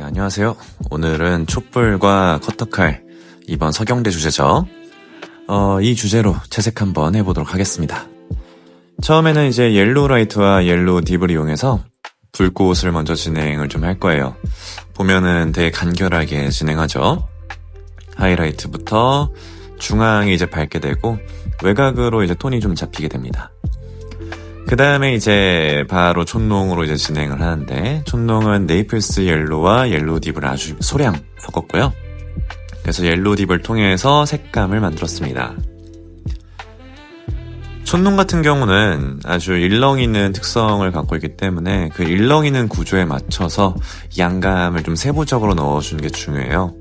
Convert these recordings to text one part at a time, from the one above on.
안녕하세요. 오늘은 촛불과 커터칼, 이번 서경대 주제죠. 이 주제로 채색 한번 해보도록 하겠습니다. 처음에는 이제 옐로우 라이트와 옐로우 딥을 이용해서 불꽃을 먼저 진행을 좀 할 거예요. 보면은 되게 간결하게 진행하죠. 하이라이트부터 중앙이 이제 밝게 되고 외곽으로 이제 톤이 좀 잡히게 됩니다. 그 다음에 이제 바로 촌농으로 이제 진행을 하는데, 촌농은 네이플스 옐로우와 옐로우 딥을 아주 소량 섞었고요. 그래서 옐로우 딥을 통해서 색감을 만들었습니다. 촌농 같은 경우는 아주 일렁이는 특성을 갖고 있기 때문에 그 일렁이는 구조에 맞춰서 양감을 좀 세부적으로 넣어주는 게 중요해요.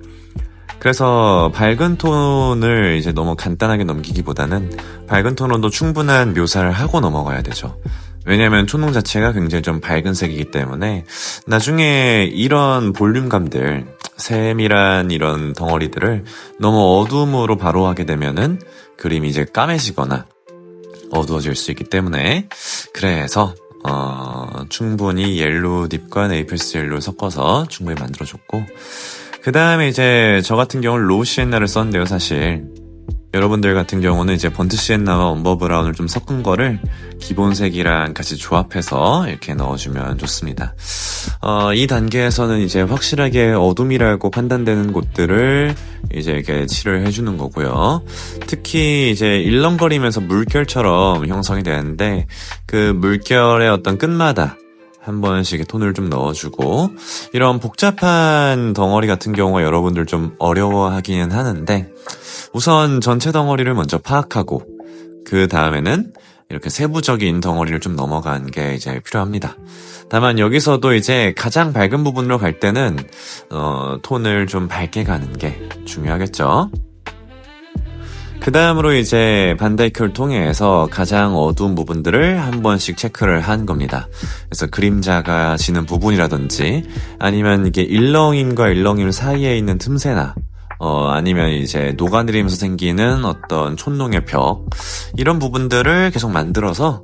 그래서 밝은 톤을 이제 너무 간단하게 넘기기보다는 밝은 톤으로도 충분한 묘사를 하고 넘어가야 되죠. 왜냐면 촌농 자체가 굉장히 좀 밝은 색이기 때문에 나중에 이런 볼륨감들, 세밀한 이런 덩어리들을 너무 어두움으로 바로 하게 되면은 그림이 이제 까매지거나 어두워질 수 있기 때문에, 그래서 충분히 옐로우 딥과 네이플스 옐로우를 섞어서 충분히 만들어줬고, 그 다음에 이제 저 같은 경우는 로우 시엔나를 썼는데요. 사실 여러분들 같은 경우는 이제 번트 시엔나와 엄버 브라운을 좀 섞은 거를 기본색이랑 같이 조합해서 이렇게 넣어주면 좋습니다. 이 단계에서는 이제 확실하게 어둠이라고 판단되는 곳들을 이제 이렇게 칠을 해주는 거고요. 특히 이제 일렁거리면서 물결처럼 형성이 되는데, 그 물결의 어떤 끝마다 한 번씩 톤을 좀 넣어주고, 이런 복잡한 덩어리 같은 경우가 여러분들 좀 어려워하기는 하는데, 우선 전체 덩어리를 먼저 파악하고 그 다음에는 이렇게 세부적인 덩어리를 좀 넘어가는 게 이제 필요합니다. 다만 여기서도 이제 가장 밝은 부분으로 갈 때는 톤을 좀 밝게 가는 게 중요하겠죠. 그 다음으로 이제 반다이크를 통해서 가장 어두운 부분들을 한 번씩 체크를 한 겁니다. 그래서 그림자가 지는 부분이라든지, 아니면 이게 일렁임과 일렁임 사이에 있는 틈새나, 아니면 이제 녹아내리면서 생기는 어떤 촌농의 벽, 이런 부분들을 계속 만들어서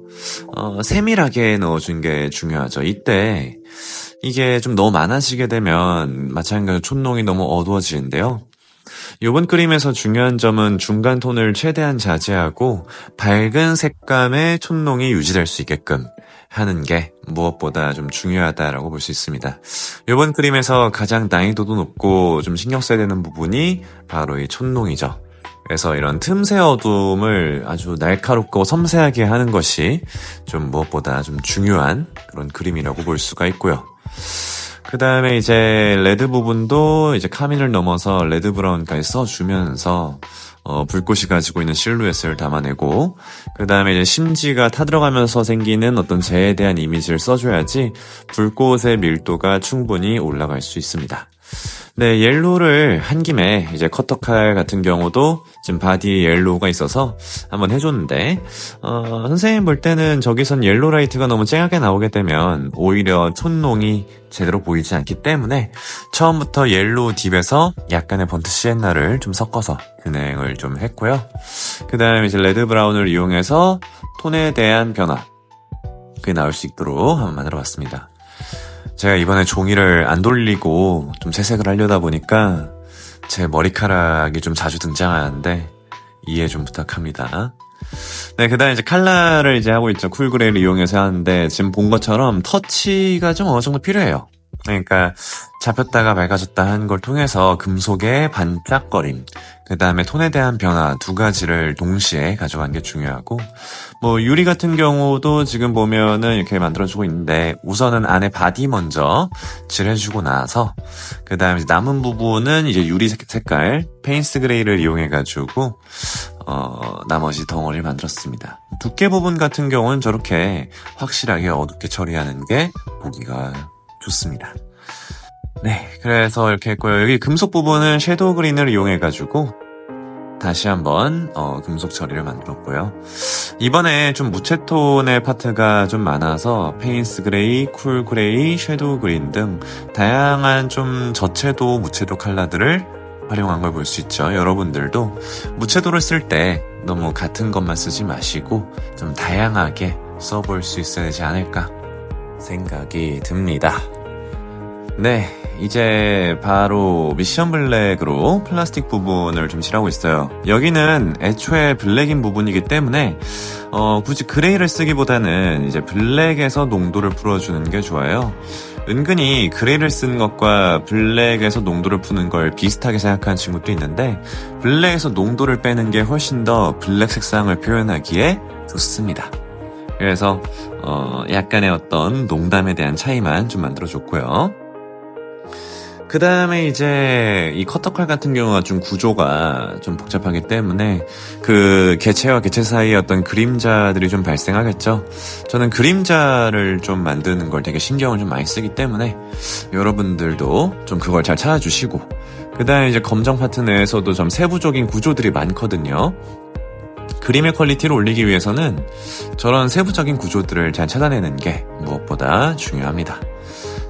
세밀하게 넣어준 게 중요하죠. 이때 이게 좀 너무 많아지게 되면 마찬가지로 촌농이 너무 어두워지는데요. 이번 그림에서 중요한 점은 중간 톤을 최대한 자제하고 밝은 색감의 촌농이 유지될 수 있게끔 하는 게 무엇보다 좀 중요하다라고 볼 수 있습니다. 이번 그림에서 가장 난이도도 높고 좀 신경 써야 되는 부분이 바로 이 촌농이죠. 그래서 이런 틈새 어둠을 아주 날카롭고 섬세하게 하는 것이 좀 무엇보다 좀 중요한 그런 그림이라고 볼 수가 있고요. 그 다음에 이제 레드 부분도 이제 카민을 넘어서 레드 브라운까지 써주면서 불꽃이 가지고 있는 실루엣을 담아내고, 그 다음에 이제 심지가 타들어가면서 생기는 어떤 재에 대한 이미지를 써줘야지 불꽃의 밀도가 충분히 올라갈 수 있습니다. 네, 옐로우를 한 김에 이제 커터칼 같은 경우도 지금 바디에 옐로우가 있어서 한번 해줬는데, 선생님 볼 때는 저기선 옐로우 라이트가 너무 쨍하게 나오게 되면 오히려 촌농이 제대로 보이지 않기 때문에 처음부터 옐로우 딥에서 약간의 번트 시엔나를 좀 섞어서 진행을 좀 했고요. 그 다음에 이제 레드 브라운을 이용해서 톤에 대한 변화, 그게 나올 수 있도록 한번 만들어 봤습니다. 제가 이번에 종이를 안 돌리고 좀 채색을 하려다 보니까 제 머리카락이 좀 자주 등장하는데 이해 좀 부탁합니다. 네, 그 다음에 이제 칼라를 이제 하고 있죠. 쿨그레이를 이용해서 하는데, 지금 본 것처럼 터치가 좀 어느 정도 필요해요. 그러니까 잡혔다가 맑아졌다 하는 걸 통해서 금속의 반짝거림, 그 다음에 톤에 대한 변화 두 가지를 동시에 가져가는 게 중요하고, 뭐 유리 같은 경우도 지금 보면은 이렇게 만들어주고 있는데, 우선은 안에 바디 먼저 칠해주고 나서 그 다음에 남은 부분은 이제 유리 색깔 페인스 그레이를 이용해가지고 나머지 덩어리를 만들었습니다. 두께 부분 같은 경우는 저렇게 확실하게 어둡게 처리하는 게 보기가 좋습니다. 네, 그래서 이렇게 했고요. 여기 금속 부분은 섀도우 그린을 이용해가지고 다시 한번 금속 처리를 만들었고요. 이번에 좀 무채톤의 파트가 좀 많아서 페인스 그레이, 쿨 그레이, 섀도우 그린 등 다양한 좀 저채도, 무채도 컬러들을 활용한 걸 볼 수 있죠. 여러분들도 무채도를 쓸 때 너무 같은 것만 쓰지 마시고 좀 다양하게 써볼 수 있어야 되지 않을까 생각이 듭니다. 네, 이제 바로 미션 블랙으로 플라스틱 부분을 좀 칠하고 있어요. 여기는 애초에 블랙인 부분이기 때문에 굳이 그레이를 쓰기보다는 이제 블랙에서 농도를 풀어주는 게 좋아요. 은근히 그레이를 쓰는 것과 블랙에서 농도를 푸는 걸 비슷하게 생각하는 친구도 있는데, 블랙에서 농도를 빼는 게 훨씬 더 블랙 색상을 표현하기에 좋습니다. 그래서 약간의 어떤 농담에 대한 차이만 좀 만들어줬고요. 그 다음에 이제 이 커터칼 같은 경우가 좀 구조가 좀 복잡하기 때문에 그 개체와 개체 사이의 어떤 그림자들이 좀 발생하겠죠. 저는 그림자를 좀 만드는 걸 되게 신경을 좀 많이 쓰기 때문에 여러분들도 좀 그걸 잘 찾아주시고, 그 다음에 이제 검정 파트 내에서도 좀 세부적인 구조들이 많거든요. 그림의 퀄리티를 올리기 위해서는 저런 세부적인 구조들을 잘 찾아내는 게 무엇보다 중요합니다.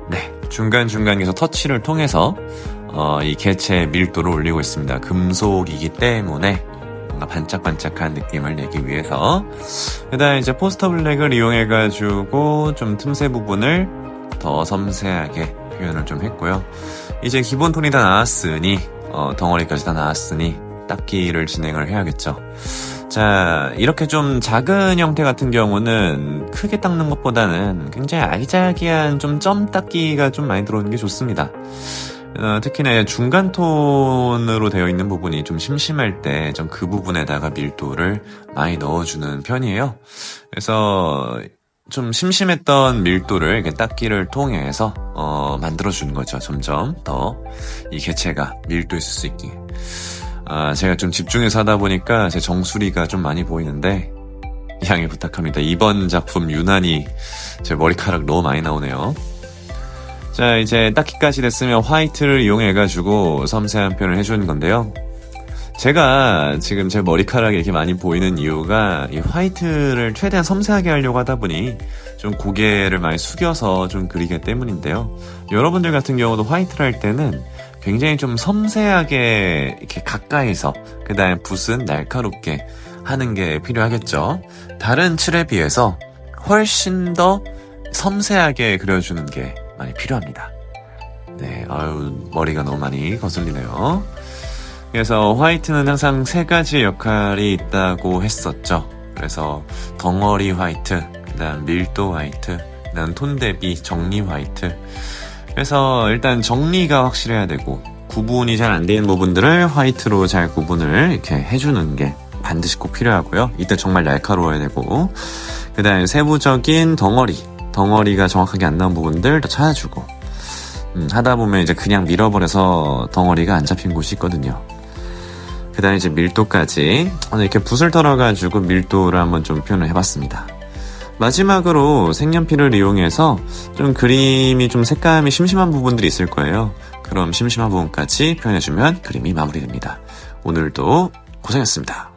네, 중간중간에서 터치를 통해서 이 개체의 밀도를 올리고 있습니다. 금속이기 때문에 뭔가 반짝반짝한 느낌을 내기 위해서. 그 다음에 이제 포스터 블랙을 이용해가지고 좀 틈새 부분을 더 섬세하게 표현을 좀 했고요. 이제 기본 톤이 다 나왔으니 덩어리까지 다 나왔으니 닦기를 진행을 해야겠죠. 자, 이렇게 좀 작은 형태 같은 경우는 크게 닦는 것보다는 굉장히 아기자기한 좀 점 닦기가 좀 많이 들어오는 게 좋습니다. 특히나 중간 톤으로 되어 있는 부분이 좀 심심할 때 좀 그 부분에다가 밀도를 많이 넣어주는 편이에요. 그래서 좀 심심했던 밀도를 이렇게 닦기를 통해서 만들어주는 거죠. 점점 더 이 개체가 밀도 있을 수 있게. 제가 좀 집중해서 하다 보니까 제 정수리가 좀 많이 보이는데 양해 부탁합니다. 이번 작품 유난히 제 머리카락 너무 많이 나오네요. 자, 이제 닦기까지 됐으면 화이트를 이용해가지고 섬세한 표현을 해주는 건데요. 제가 지금 제 머리카락이 이렇게 많이 보이는 이유가 이 화이트를 최대한 섬세하게 하려고 하다 보니 좀 고개를 많이 숙여서 좀 그리기 때문인데요. 여러분들 같은 경우도 화이트를 할 때는 굉장히 좀 섬세하게 이렇게 가까이서, 그 다음에 붓은 날카롭게 하는 게 필요하겠죠. 다른 칠에 비해서 훨씬 더 섬세하게 그려주는 게 많이 필요합니다. 네, 머리가 너무 많이 거슬리네요. 그래서 화이트는 항상 세 가지 역할이 있다고 했었죠. 그래서 덩어리 화이트, 그 다음 밀도 화이트, 그 다음 톤 대비 정리 화이트. 그래서 일단 정리가 확실해야 되고, 구분이 잘 안 되는 부분들을 화이트로 잘 구분을 이렇게 해주는 게 반드시 꼭 필요하고요. 이때 정말 날카로워야 되고, 그 다음에 세부적인 덩어리가 정확하게 안 나온 부분들 더 찾아주고, 하다 보면 이제 그냥 밀어버려서 덩어리가 안 잡힌 곳이 있거든요. 그 다음에 이제 밀도까지 이렇게 붓을 털어가지고 밀도를 한번 좀 표현을 해봤습니다. 마지막으로 색연필을 이용해서 좀 그림이 좀 색감이 심심한 부분들이 있을 거예요. 그럼 심심한 부분까지 표현해주면 그림이 마무리됩니다. 오늘도 고생했습니다.